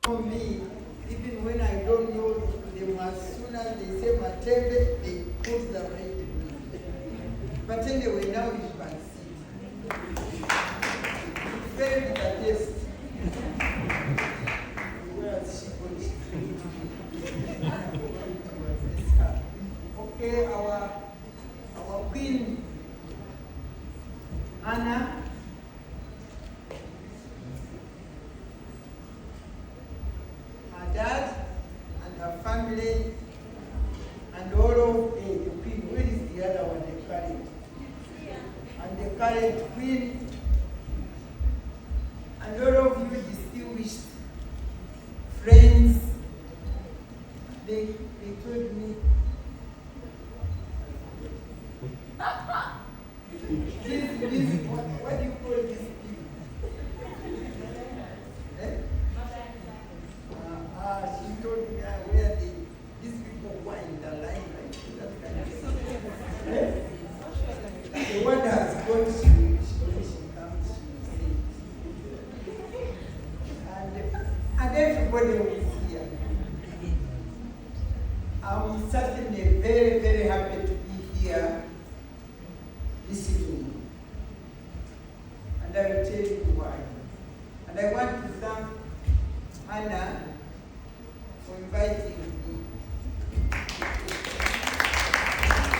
For me, even when I don't know them, as soon as they say Matembe, they put the right music. But anyway, now you can see. Very good at taste. Where is she going? Okay, our queen, Anna. Dad and her family and all of the queen. Where is the other one? The current. And the current queen and all of you distinguished friends. They told me this what do you call this thing? She told me where these people were in the line like that kind of thing. The one has got when she comes, she says. And everybody is here. I'm certainly very, very happy to be here this evening. And I will tell you why. And I want to thank Hannah for inviting me.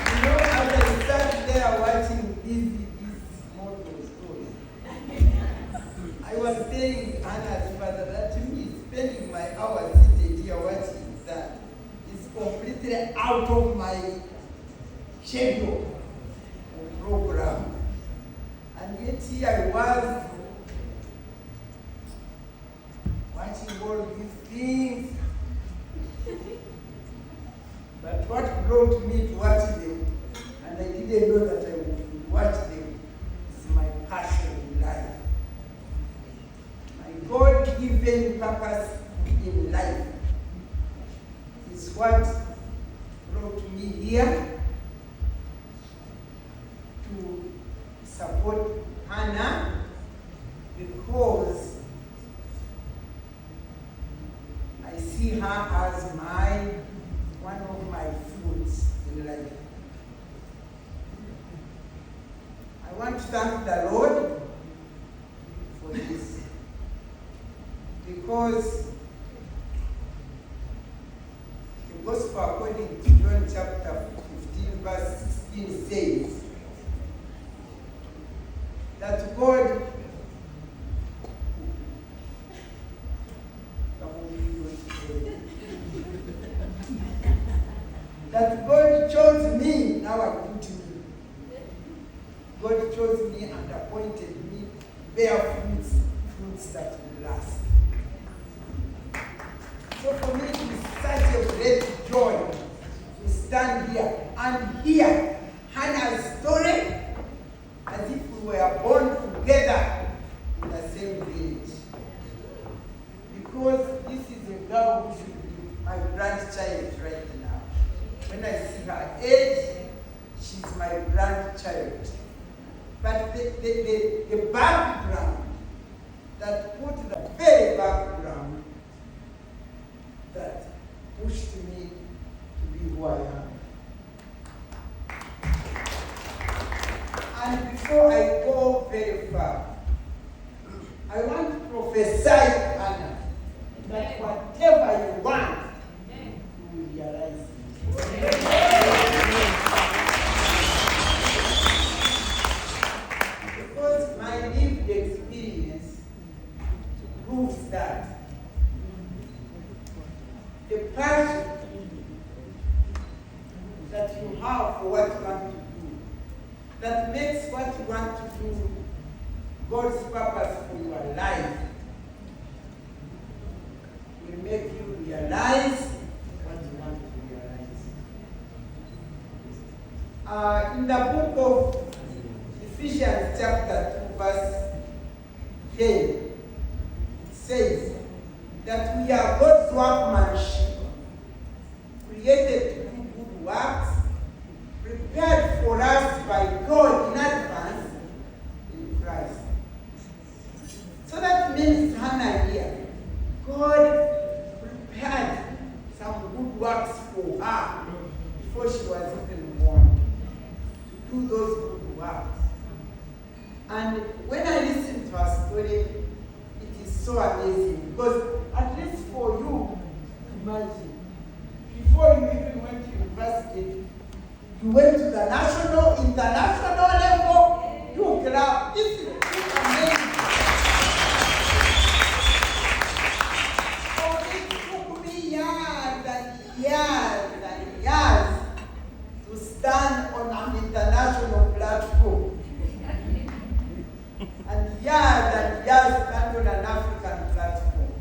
You know, as I sat there watching these model stories, I was telling Hannah's father that to me, spending my hours seated here watching that is completely out of my schedule of program. And yet here I was watching all these things. But what brought me to watch them, and I didn't know that I would watch them, is my passion in life. My God-given purpose in life is what brought me here to support Hannah, because I see her as one of my fruits in life. I want to thank the Lord for this, because the Gospel according to John chapter 15 verse 16 says that God chose me, now I put me. God chose me and appointed me to bear fruits that will last. So for me, it is such a great joy to stand here and hear Hannah's story as if we were born together in the same village. Because this is a girl who should be my grandchild right now. When I see her age, she's my grandchild. But the background, that put the very background that pushed me to be who I am. And before I go very far, I want to prophesy to Anna that whatever you want, you will realize it. Because my lived experience proves that the passion that you have for what you want to do, that makes what you want to do God's purpose for your life, will make you realize what you want to realize. In the book of Ephesians chapter 2 verse 10, it says that we are God's workmanship, created to do good works, prepared for us by God in advance in Christ. So that means, Hannah here, God And when I listen to her story, it is so amazing because at least for you, imagine, before you even went to university, you went to the national, international level, you grab. This is amazing. So it took me years and years and years to stand on an international platform. And years stand on an African platform.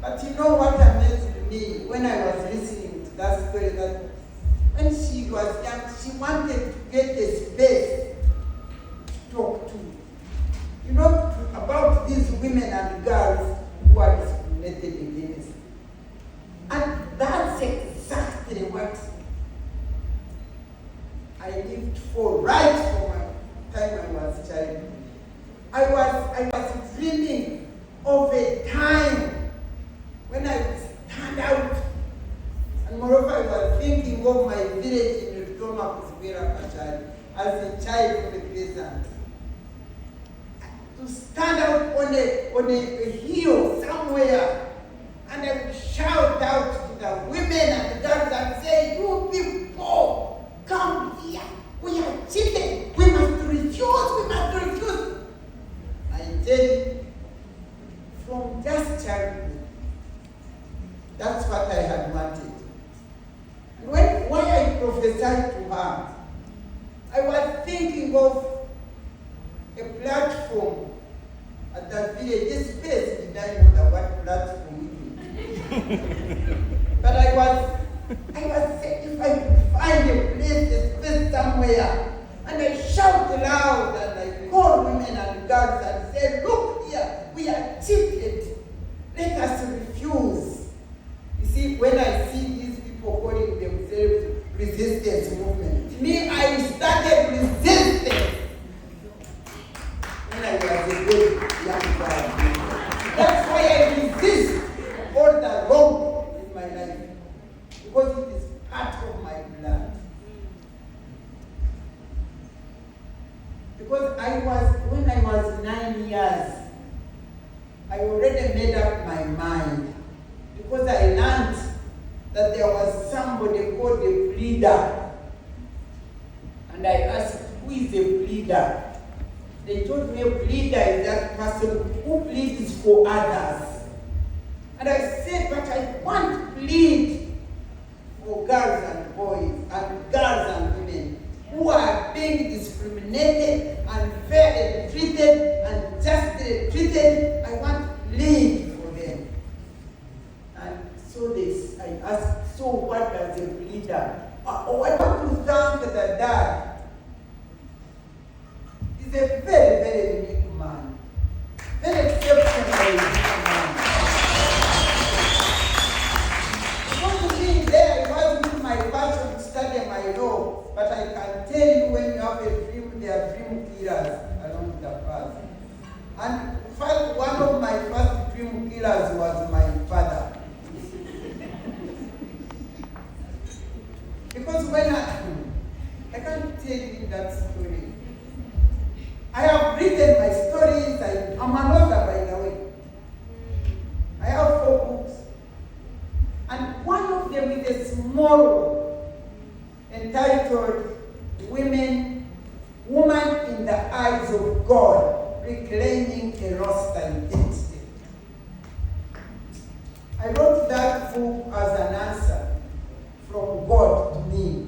But you know what amazed me when I was listening to that story, that when she was young, she wanted to get a space to talk to. You know, about these women and girls who are discriminated against. And that's exactly what I lived for right from my time I was a child. I was dreaming of a time when I would stand out. And moreover, I was thinking of my village in Remah as a child of the peasant. To stand out on a hill somewhere, and I would shout out to the women and the girls and say, "You people, come here. We are children. We must refuse. I tell you, from just childhood, that's what I had wanted. And when I prophesied to her, I was thinking of a platform at the village. This place, did I know what platform it is? But I was saying, if I could find a place, a space somewhere, and I shout loud and I call women and girls and say, "Look here, we are cheated. Let us refuse." You see, when I see these people calling themselves resistance movement, me, I started resistance when I was a very young girl. That's why I resist all the wrong in my life, because it is part of my blood. Because when I was 9 years, I already made up my mind. Because I learned that there was somebody called a pleader. And I asked, "Who is a pleader?" They told me a pleader is that person who pleads for others. And I said, "But I want to plead for girls and boys, and girls and women who are being discriminated, unfairly treated, unjustly treated. I want to plead for them." And so I asked, "So what does a pleader?" I want to thank the dad. He's a very, very unique man. Very exceptional man. Because to me there, it wasn't my passion to study my law, but I can tell you when you have a dream, there are dream killers along the path. And in fact, one of my first dream killers was my father. Because when I can't tell you that story. I have written my stories. I'm an author, by the way. I have 4 books. And one of them is a small entitled Woman in the Eyes of God, Reclaiming a Lost Identity. I wrote that book as an answer from God to me.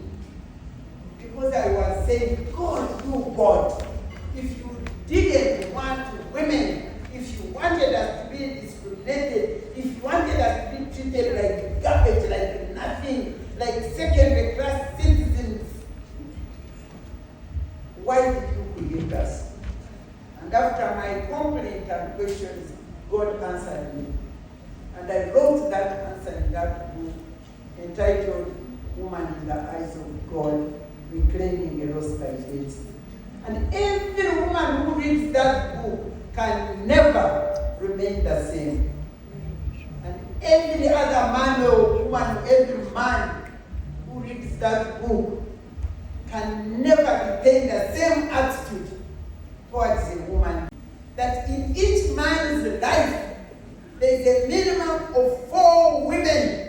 Because I was saying, God, if you didn't want women, if you wanted us to be discriminated, if you wanted us to be treated like garbage, like nothing, like second-class citizens, why did you create us? And after my complaint and questions, God answered me. And I wrote that answer in that book entitled Woman in the Eyes of God, Reclaiming a Lost Identity. And every woman who reads that book can never remain the same. And every other man or woman, every man who reads that book can never retain the same attitude towards a woman. That in each man's life, there is a minimum of 4 women.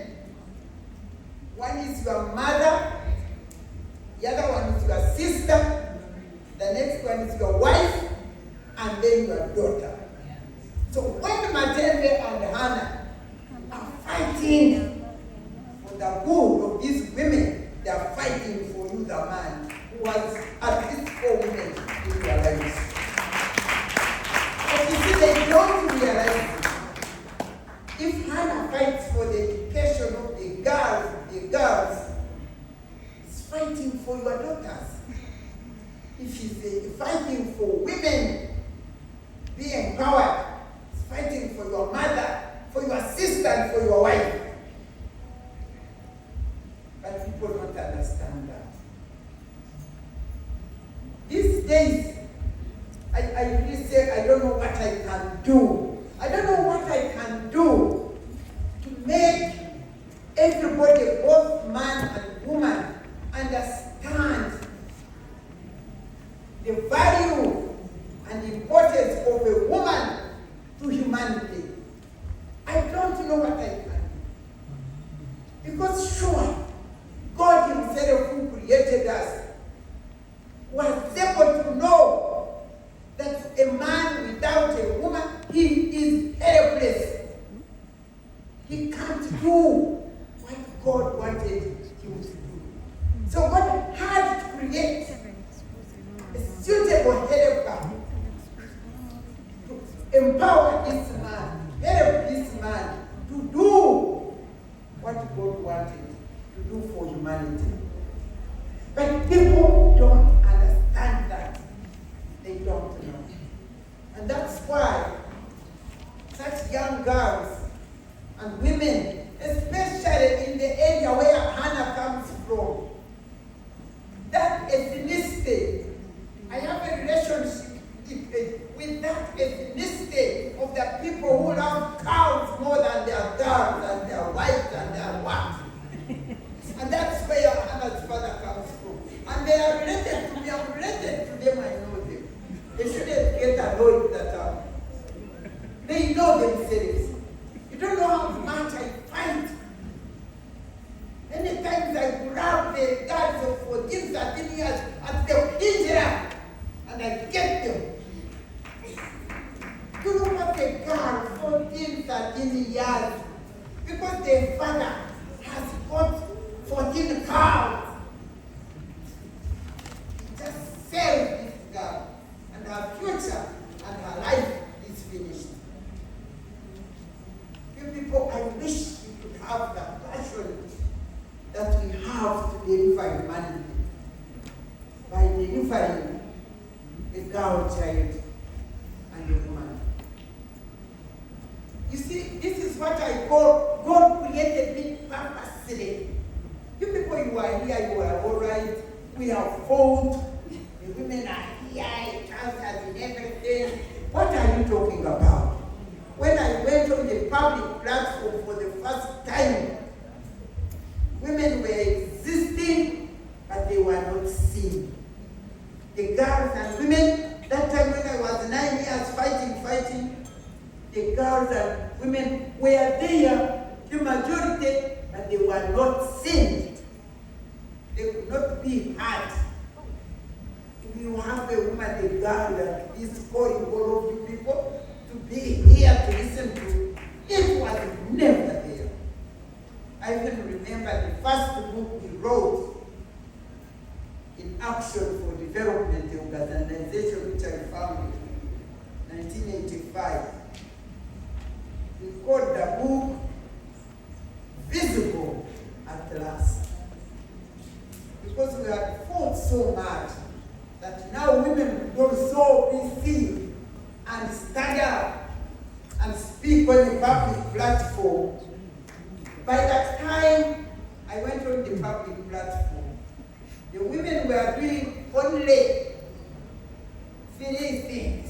One is your mother, the other one is your sister, the next one is your wife, and then your daughter. So when Matembe and Hannah are fighting for the good of these women, they are fighting for you, the man, who has at least 4 women in their lives. But you see, they don't realize it. If Hannah fights for the education of the girls, it's fighting for your daughters. If she's fighting for women being empowered, it's fighting for your mother, for your sister, and for your wife. But people don't understand that. These days, I really say I don't know what I can do. I don't know what I can do to make everybody, both man and woman, understand the value and the importance of a woman to humanity. I don't know what I can do. Because sure, God himself who created us was able to know that a man without a woman, he is helpless. He can't do what God wanted him to do. So God had to create a suitable helper to empower this man, help this man to do what God wanted to do for humanity. But people don't understand that. They don't know. And that's why such young girls and women, especially in the area where Hannah comes from, that ethnicity, I have a relationship with that ethnicity of the people who love cows more than their girls and their wives and their wives. And that's where Hannah's father comes from. And they are related to me. I'm related to them. I know them. They shouldn't get annoyed that they know themselves. You don't know how much I fight. Many times I grab the girls of 14, 13 years at the Injera and I get them. You look at a girl, 14, 13 years, because their father has got 14 cows. Just sell this girl, and her future and her life is finished. You people, I wish you could have the passion that we have to deliver humanity by delivering a girl child and a woman. You see, this is what I call God created me purposely. You people, you are here, you are all right. We have fought. The women are here, trousers and everything. What are you talking about? When I went on the public platform for the first time, women were existing, but they were not seen. The girls and women, that time when I was 9 years fighting, the girls and women were there, the majority, but they were not seen. They could not be heard. If you have a woman, a girl that is calling all of you people to be here to listen to, it was never there. I even remember the first book we wrote in Action for Development, the organization which I founded in 1985. We called the book Visible at Last. Because we had fought so much that now women could also be seen and stand up and speak on the public platform. By that time, I went on the public platform. The women were doing only 3 things.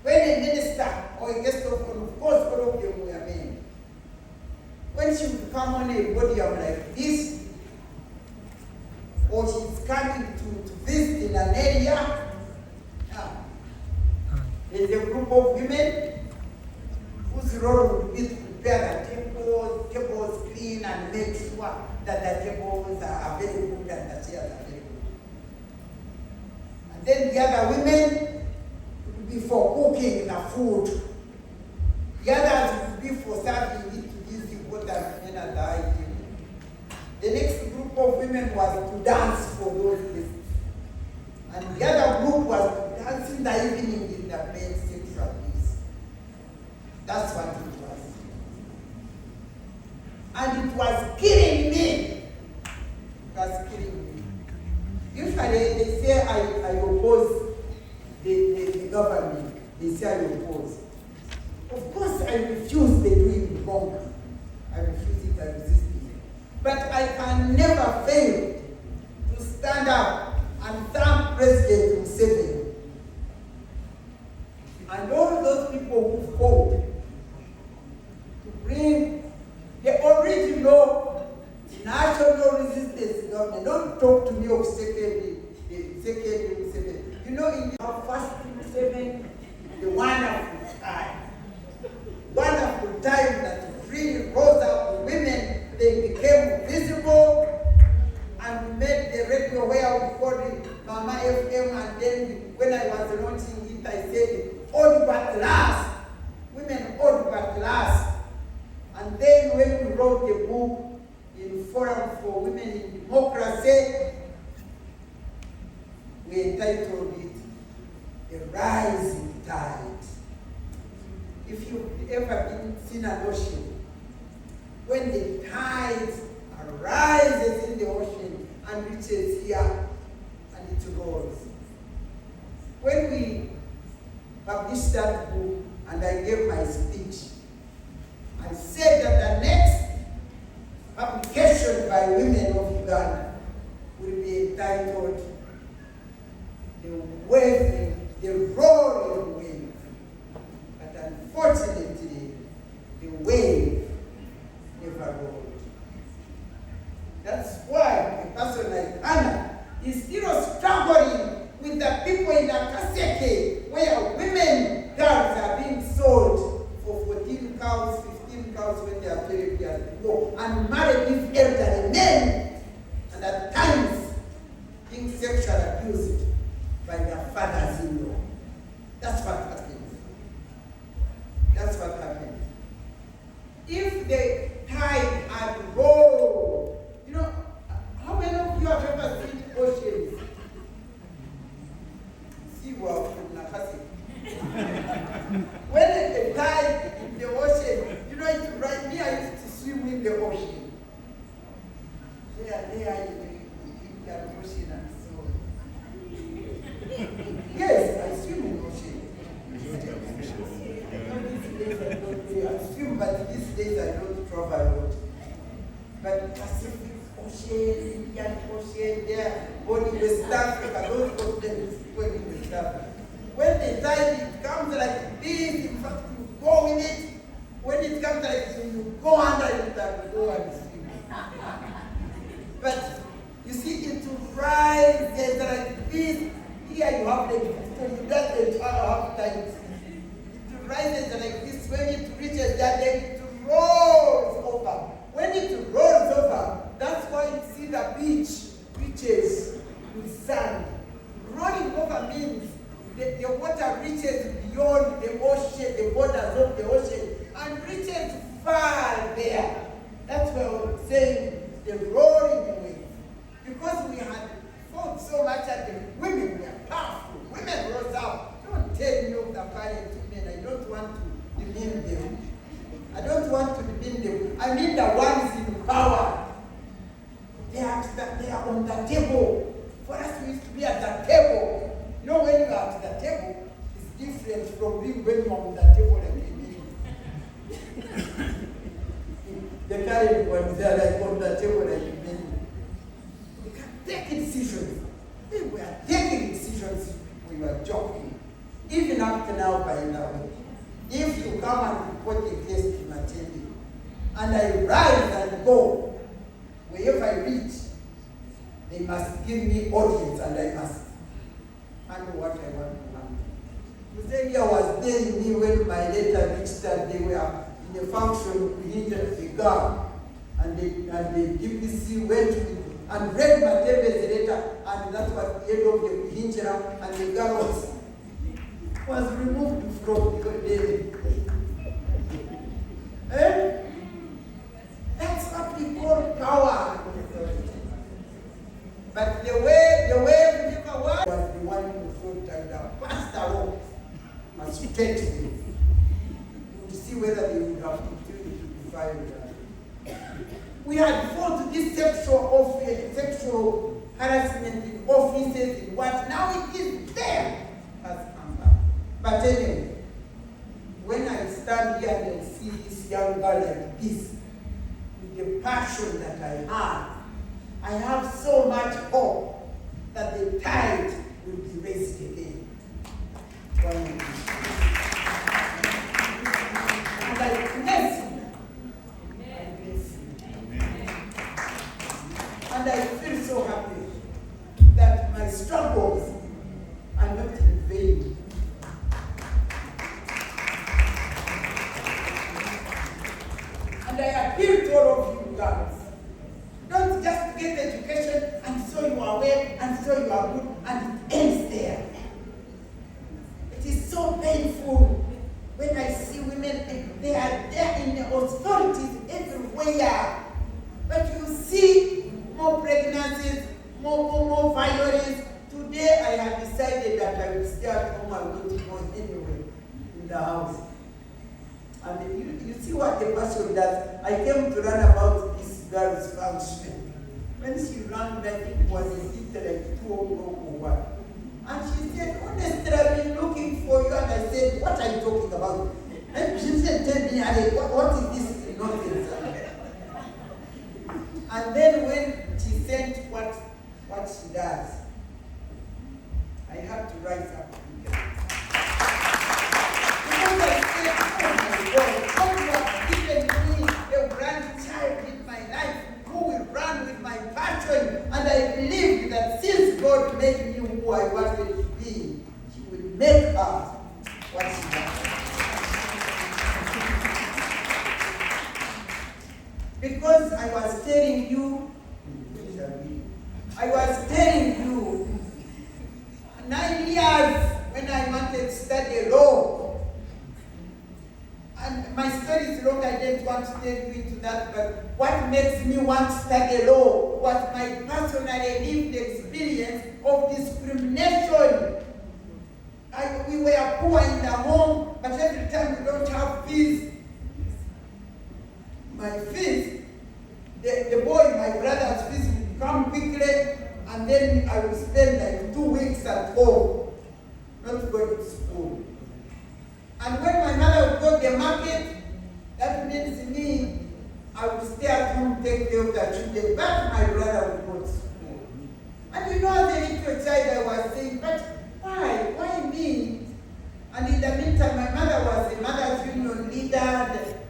When a minister or a guest of honor, of course all of them were men. When she would come on a podium like this, or she's coming to visit in an area, There's a group of women whose role would be to prepare the tables clean and make sure that the tables are very good and the chairs are very good. And then the other women would be for cooking the food. The others would be for serving it to these important men at the high table. The next group of women was to dance for those guests. And the other group was to dance in the evening in the main sexual peace. That's what it was. And it was killing me. It was killing me. Usually they say I oppose the government. They say I oppose. Of course I refuse the doing wrong. I refuse it, I resist it. But I can never fail to stand up and thank President Museveni and all those people who fought to bring the original national resistance government. Don't talk to me of second Museveni. You know, in our first Museveni, the wonderful time that really rose up women, they became visible. And we made the radio where we called it Mama FM, and then when I was launching it, I said, old but last. Women old but last. And then when we wrote the book in Forum for Women in Democracy, we entitled it, The Rising Tide. If you've ever seen an ocean, when the tides rises in the ocean and reaches here and it rolls. When we published that book and I gave my speech, I said that the next publication by women of Uganda will be entitled The Waving, the Roaring Wave. But unfortunately, the wave never rolled. That's why a person like Anna is still struggling with the people in Akaseke, where women, girls are being sold for 14 cows, 15 cows when they are 12 years ago, and married these elderly men, and at times being sexually abused by their fathers-in-law. That's what happens. That's what happens. If the tide had rolled, you know, how many of you have ever seen oceans? See what Nakasi. When the tide in the ocean, you know, it's right me, I used to swim in the ocean. There in the Indian Ocean and so. Yes, I swim in the ocean. I swim, but these days I don't travel a lot. But Pacific Ocean, Indian Ocean, there, only West Africa, those continents going in West Africa. When the tide it comes like this, in fact you go in it. When it comes like this, you go under it and go and swim. But you see, it will rise, there's like this. Here you have the, so you don't have time. It rises like this. When it reaches that, then it rolls over. When it rolls over, that's why you see the beach reaches with sand. Rolling over means the water reaches beyond the ocean, the borders of the ocean, and reaches far there. That's why I'm saying the roaring wave. Because we had fought so much that the women were powerful. Women rose up. Don't tell me of the violent women. I don't want to demean them. I don't want to demean them. I mean the ones in power. They are on the table. For us, we used to be at the table. You know, when you are at the table, it's different from being when you are on the table and the current ones, they are like on the table like men. They can take decisions. They were taking decisions. We were joking. Even up to now, by now, if you come and report a case to Matembe, and I rise and go, wherever I reach, they must give me audience and I must handle what I want to handle. Museveni was telling me when my letter reached that they were in a function in the girl, and the DPC went and read Matembe's letter, and that was the end of the Kuhinjira, and the girl was removed from the That's what we call power. But the way we never was the one who thought that the pastor wrote must straight me to see whether they would have continued to be fired. We had fought this sexual harassment in offices, in what now it is there has come back. But anyway, when I stand here and see this young girl like this, with the passion that I have so much hope that the tide will be raised again. And I bless him. And I feel so happy that my struggles are not in vain. And I appeal to all of you girls. Don't just get education and so you are well and so you are good and it ends there. It is so painful when I see women, they are there in the authorities everywhere. But you see more pregnancies, more violence. Today I have decided that I will stay at home and go to go anyway in the house. And you see what the person does. I came to learn about this girl's function. When she ran, I think it was like 2 o'clock or what. And she said, honestly, I've been looking for you. And I said, what are you talking about? And she said, tell me, what is this nonsense? And then when she sent what she does, I have to rise up. Because I said, oh my God, how you have given me a grandchild in my life who will run with my passion. And I believe that since God made me who I wanted to be, He will make her what she wants. Because I was telling you 9 years when I wanted to study law. And my story is long, I didn't want to take you into that, but what makes me want to study law was my personally lived experience of discrimination. We were poor in the home, but every time we don't have fees, my fees, the boy, my brother's fees would come quickly, and then I would spend like 2 weeks at home, not going to school. And when my mother would go to the market, that means me, I would stay at home, take care of the children, but my brother would go to school. And you know, as a little child, I was saying, but why? Why me? And in the meantime, my mother was a mother's union leader,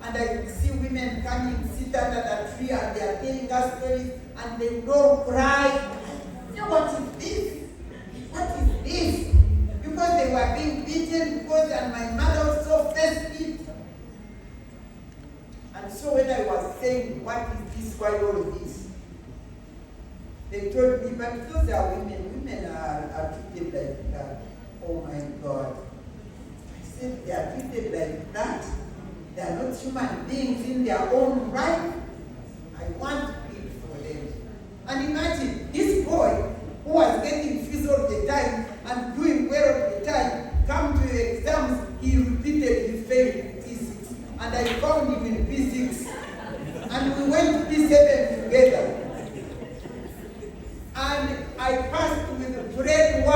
and I could see women coming, sit under the tree, and they are telling us stories, and they don't cry. You know, what is this? What is this? Because they were being beaten, and my mother also faced it. And so when I was saying, what is this, why all this? They told me, but those are women. Women are treated like that. Oh my God. I said, they are treated like that. They are not human beings in their own right. I want to plead for them. And imagine, this boy who was getting fees all the time and doing well all the time, come to exams, he repeatedly failed P6. And I found him in P6. And we went to P7 together. And I passed with grade 1.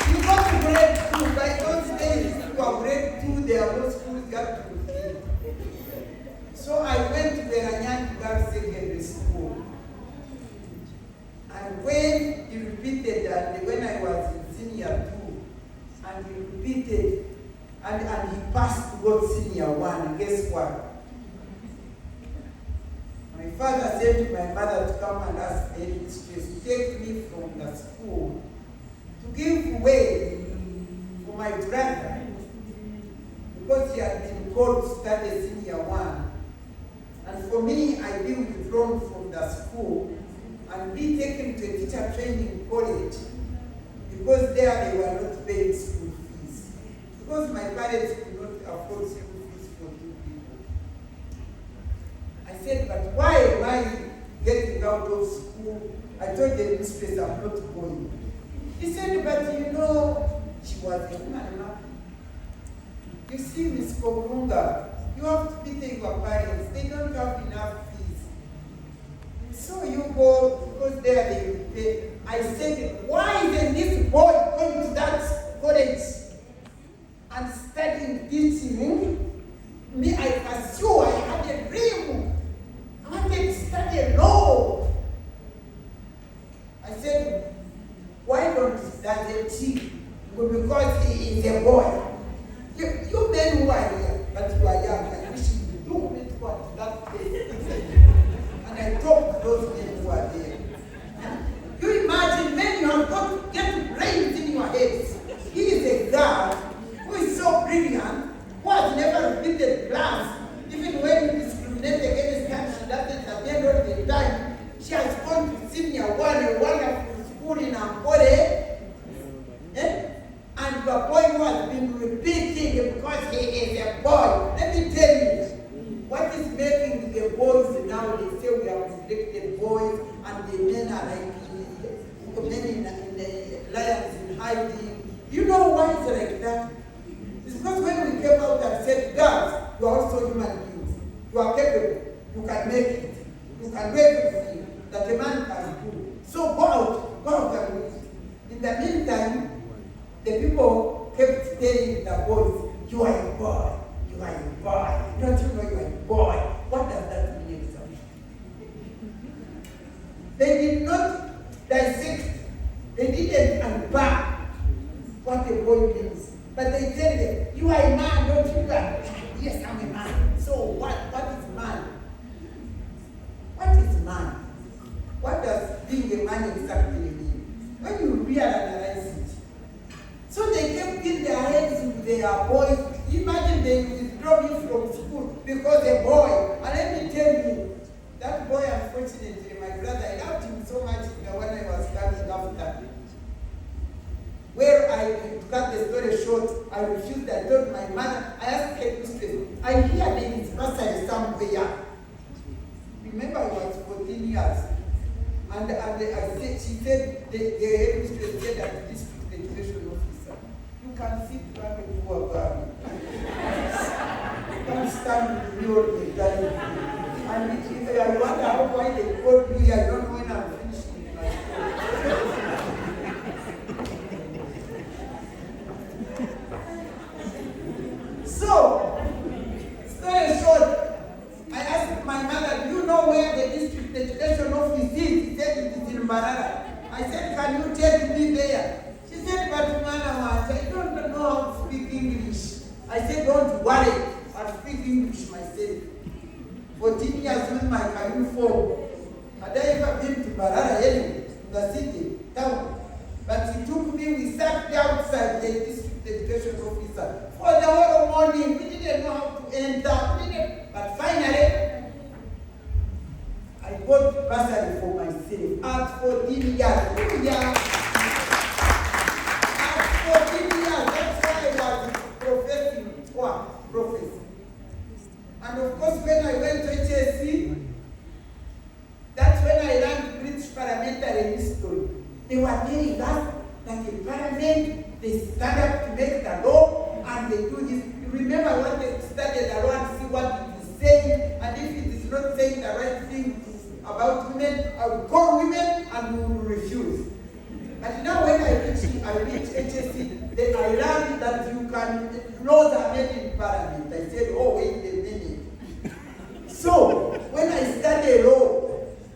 You go to grade 2, by those days, you are grade 2, there are no schools got to be. So I went to the Ranyan Girls Secondary School. And when he repeated that, when I was in senior 2, and he repeated, and he passed to go senior 1, guess what? My father said to my mother to come and ask the headmistress to take me from the school to give way for my my brother, because he had been called to study senior one. And for me, I'd been withdrawn from the school and be taken to a teacher training college, because there they were not paying school fees. Because my parents could not afford school fees for two people. I said, but why am I getting out of school? I told the mistress I'm not going. He said, but you know, she was a woman now. You see, Miss Kogunga, you have to pity your parents. They don't have enough fees. So you go, because there they will pay. I said, why isn't this boy going to that college and studying teaching? Me, I pursue, I had a dream. I wanted to study law. I said, why don't you study teaching? Because he is a boy. You men who are here, but you are young, I wish you would do it for that place. And I talk to those men who are there. You imagine men you have got to get brains in your heads. He is a girl who is so brilliant, who has never repeated class. Even when you discriminate against her, she doesn't attend all the time. She has gone to senior one, a wonderful school in Ampore. And the boy who has been repeating because he is a boy. Let me tell you, what is making the boys now, they say we have neglected boys and the men are like men in the lions in hiding. You know why it's like that? It's because when we came out and said, girls, you are also human beings. You are capable. You can make it. You can do everything that a man can do. So go out and do it. In the meantime, the people kept telling the boys, you are a boy, you are a boy. Don't you know you are a boy? What does that mean exactly? They did not dissect, they didn't unpack what a boy means. But they tell them, you are a man, don't you? Yes, I'm a man. So what is man? What is man? What does being a man exactly mean? When you realize it, so they kept in their heads with their boys. Imagine they withdraw me from school because a boy. And let me tell you, that boy, unfortunately, my brother, I loved him so much when I was coming after. Where to cut the story short, I refused. I told my mother, I asked her mistress, I hear there is bursary somewhere. Remember, I was 14 years. And I said, she said, the headmistress said that this education officer, you can sit down and do a bar. You can stand with me all the time. And I wonder why they called me. I don't know when I'm finishing my story. So, story short, I asked my mother, do you know where the district education office is? He said it is in Mbarara. I said, can you take me there? She said, but Mama, I don't know how to speak English. I said, don't worry, I'll speak English myself. 14 years with my uniform. Had I ever been to Mbarara anyway, in the city, town? But he took me, we sat outside the district education officer for the whole morning. We didn't know how to enter. But finally, I got bursary for myself at 14 years. At 14 years, that's why I was professing. And of course, when I went to HSC, that's when I learned British parliamentary history. They were telling us that in parliament, they stand up to make the law, and they do this. You remember when they studied the law and see what it is saying, and if it is not saying the right thing about women, I will call women and we will refuse. But now when I reach HSC, then I learned that you can, laws are made in parliament. I said, oh, wait a minute. So, when I study law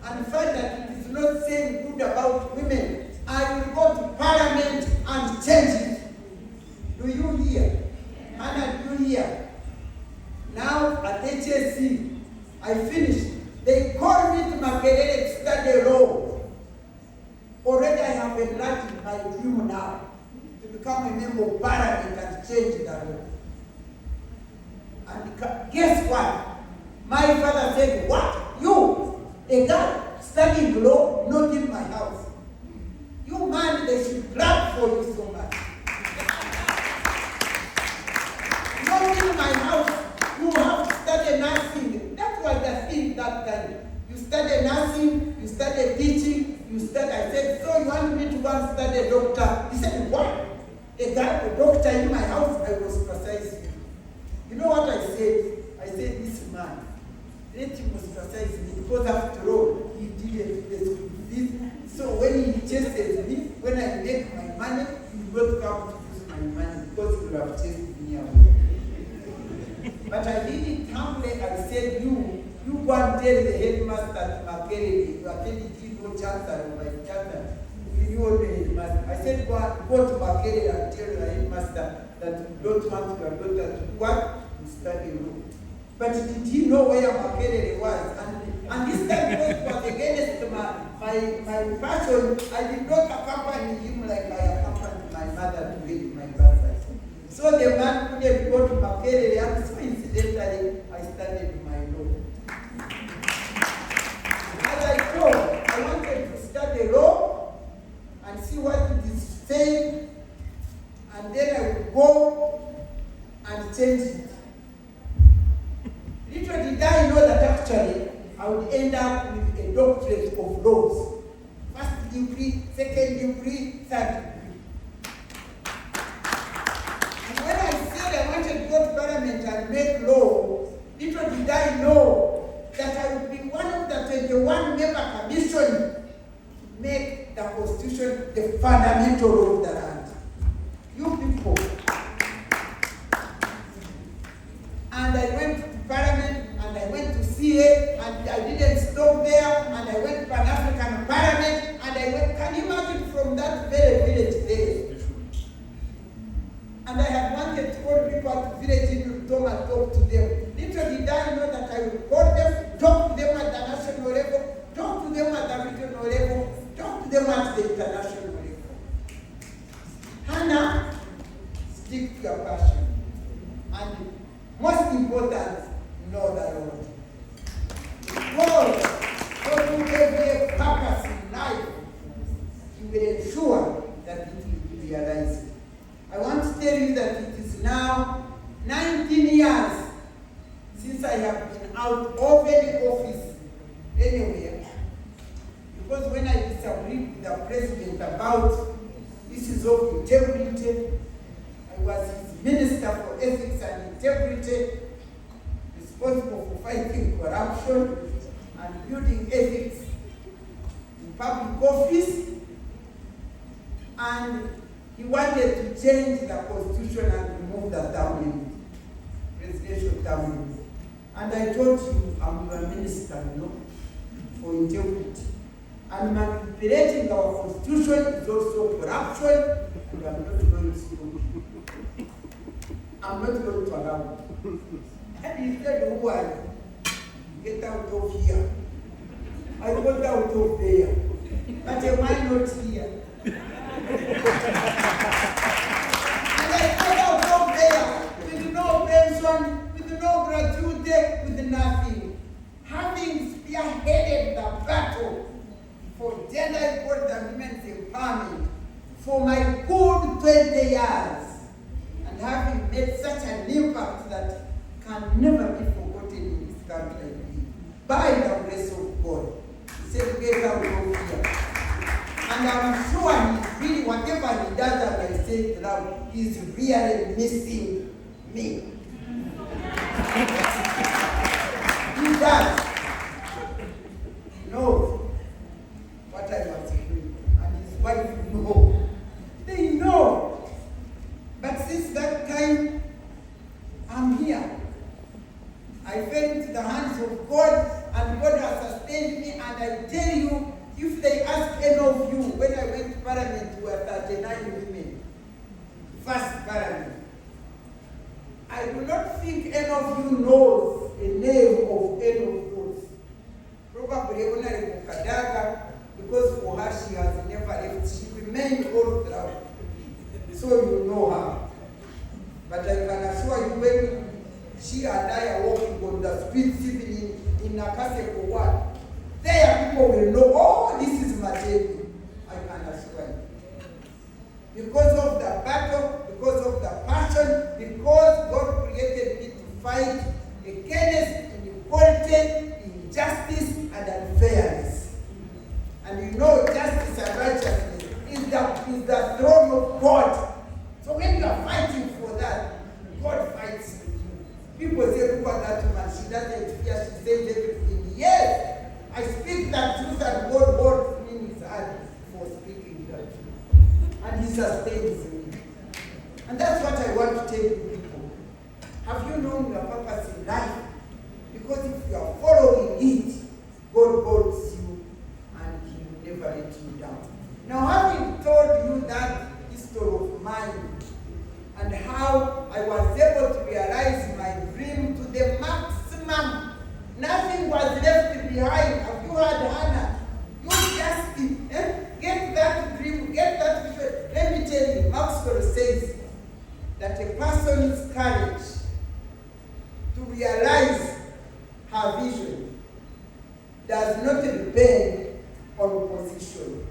and find that it is not saying good about women, I will go to parliament and change it. Do you hear? Anna, do you hear? Now at HSC, I finished. They called me to Makerere to study law. Already I have enlarged my dream now to become a member of parliament and change the law. And guess what? My father said, what? You, a guy studying law, not in my house. You man, they should clap for you so much. Not in my house. You have to study nursing. That was the thing that time. You study nursing, you study teaching, you study. I said, so you want me to go and study doctor? He said, what? A guy, a doctor in my house? I was precise. You know what I said? I said, this man, let him ostracize me, because after all, he did this. So when he chases me, when I make my money, he will not come to use my money, because he will have chased me away. But I did it humbly. I said, you go and tell the headmaster at Makerere, you are telling him no chancellor or vice chancellor. You are the headmaster. I said, go to Makerere and tell the headmaster that you don't want your daughter to do what? To study law. But did he know where Makerere was? And this time it was against my passion. I did not accompany him like I accompanied my mother to read my birthday. So the man couldn't go to Makerere, and so incidentally, I studied my law. As I thought, I wanted to study law and see what it is saying, and then I would go and change it. Little did I know that actually I would end up with a doctorate of laws. First degree, second degree, third degree. When I said I wanted to go to parliament and make law, little did I know that I would be one of the 21 member commission to make the constitution the fundamental law of the land. You people. And I went to parliament, and I went to CA, and I didn't stop there, and I went to Pan-African Parliament, and I went, can you imagine from that very village there? And I had wanted to call people at the village in Tom and talk to them. Little did I know that I would call them, talk to them at the national level, talk to them at the regional level, talk to them at the international level. Hannah, stick to your passion. And most important, know the Lord. God who gave you a purpose in life, He will ensure that it will be realized. I want to tell you that it is now 19 years since I have been out of any office anywhere. Because when I disagreed with the president about issues of integrity, I was his minister for ethics and integrity, responsible for fighting corruption and building ethics in public office. And he wanted to change the constitution and remove the term limit, presidential term limit. And I told you, I'm your minister, for integrity. And manipulating our constitution is also corruption, and I'm not going to allow it. And he said, who are you? Get out of here. I got out of there. But am I not here? And I got out of there with no pension, with no gratuity, with nothing. Having spearheaded the battle for gender equality and women's empowerment for my good 20 years, and having made such an impact that can never be forgotten in this country, by the grace of God. He said, get out of here. And I'm sure he's really, whatever he does, as I say it loud, he's really missing me. He does. He knows what I was doing, and his wife knows. They know. But since that time, I'm here. I fell into the hands of God, and God has sustained me. And I tell you, if they ask any of you, when I went to Parliament, we were 39 women. First Parliament. I do not think any of you knows the name of any of those. Probably Honorable Kadaga, because for her she has never left. She remained all throughout. So know you know her. But I can assure you, when she and I are walking on the streets, even in Nakase for what, there people will know, oh, this is Matembe. I can assure you. Because of the battle, because of the passion, because God created me to fight against inequality, injustice, and unfairness. And you know, justice and righteousness is the throne of God. So when you are fighting for that, God fights with you. People say, look at that woman, she doesn't fear, she says everything. Yes, I speak that truth, and God holds me in his hand for speaking that truth. And he sustains me. And that's what I want to tell you people. Have you known your purpose in life? Because if you are following it, God holds you and he will never let you down. Now, having told you that history of mine and how I was able to realize my dream to the maximum, nothing was left behind. Have you heard Hannah? You just get that dream, get that vision. Let me tell you, Maxwell says that a person's courage to realize her vision does not depend on position.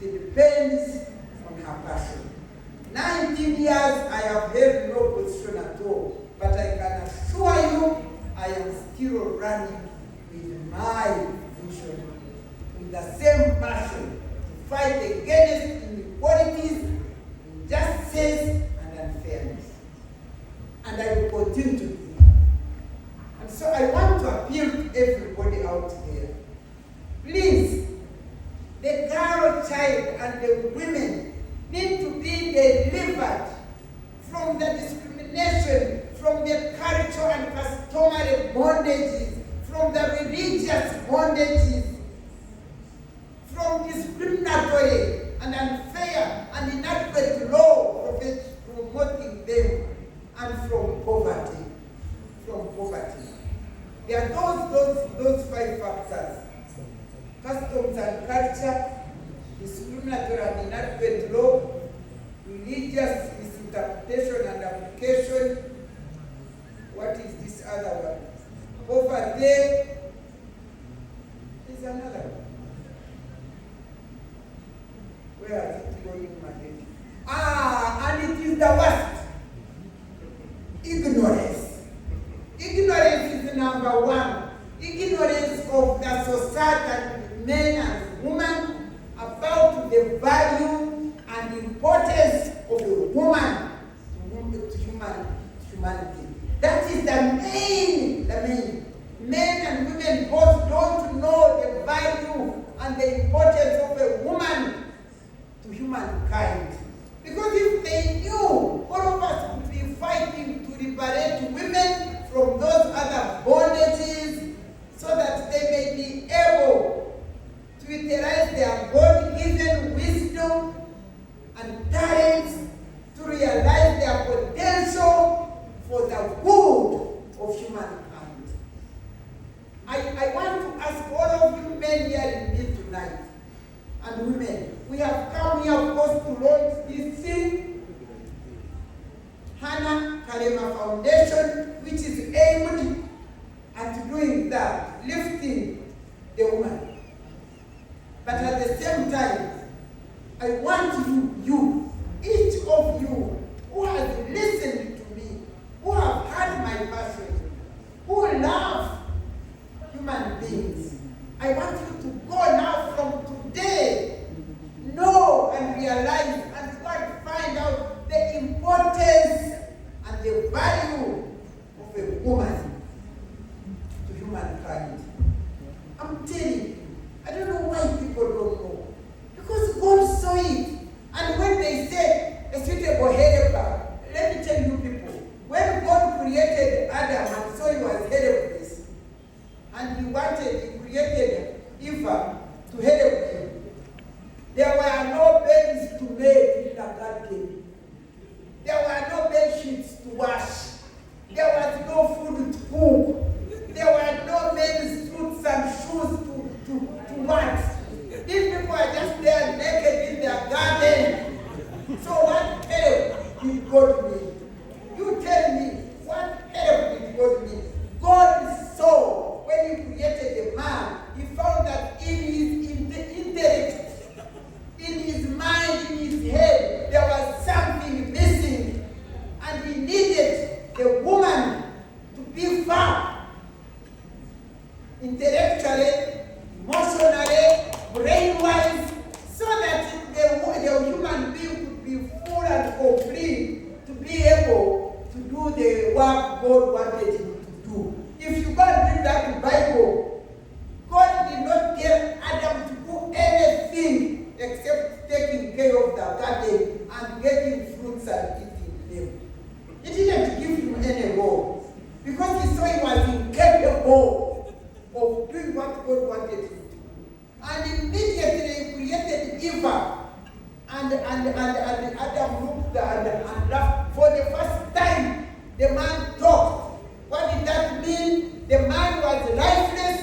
It depends on her passion. 19 years I have held no position at all, but I can assure you I am still running with my vision, with the same passion to fight against inequalities, injustice, and unfairness. And I will continue to do that. And so I want to appeal to everybody out there. Please, the girl child and the women need to be delivered from the discrimination, from the cultural and customary bondages, from the religious bondages, from discriminatory and unfair and inadequate law promoting them, and from poverty. From poverty. There are those 5 factors: customs and culture, discriminatory and inadequate law, religious misinterpretation and application. What is this other one? Poverty. There's another one. Where is it going, my lady? And it is the worst. Ignorance. Ignorance is number 1. Ignorance of the society, men and women, about the value and importance of a woman to humanity. That is the main. Men and women both don't know the value and the importance of a woman to humankind. Because if they knew, all of us would be fighting to liberate women from those other bondages so that they may be able to utilize their God-given wisdom and talents to realize their potential for the good of humankind. I want to ask all of you men here in me tonight, and women, we have come here, of course, to launch this thing, Hannah Karema Foundation, which is aimed at doing that, lifting the woman. But at the same time, I want you, each of you who has listened to me, who have heard my passion, who love human beings, I want you to go now from today, know and realize and find out the importance and the value of a woman to humankind. I'm telling you, I don't know why people don't know. Because God saw it. And when they said a suitable helper, let me tell you people, when God created Adam and saw he was helpless, and he created Eve to help him, there were no beds to make in the garden. There were no bed sheets to wash. There was no food to cook. There were no men's suits and shoes to wash. These people are just there naked in their garden. So what help? did God mean? You tell me, what help did God mean? God saw when he created a man, he found that in his intellect, in his mind, in his head, there was something missing. And he needed the woman to be far intellectually, emotionally, brain-wise, so that the human being could be full and complete to be able to do the work God wanted him to do. If you go and read that Bible, God did not tell Adam to do anything except taking care of the garden and getting fruits and eating them. He didn't give him any role because he saw he was incapable of doing what God wanted him to do. And immediately he created Eva. And Adam looked and laughed. For the first time, the man talked. What did that mean? The man was lifeless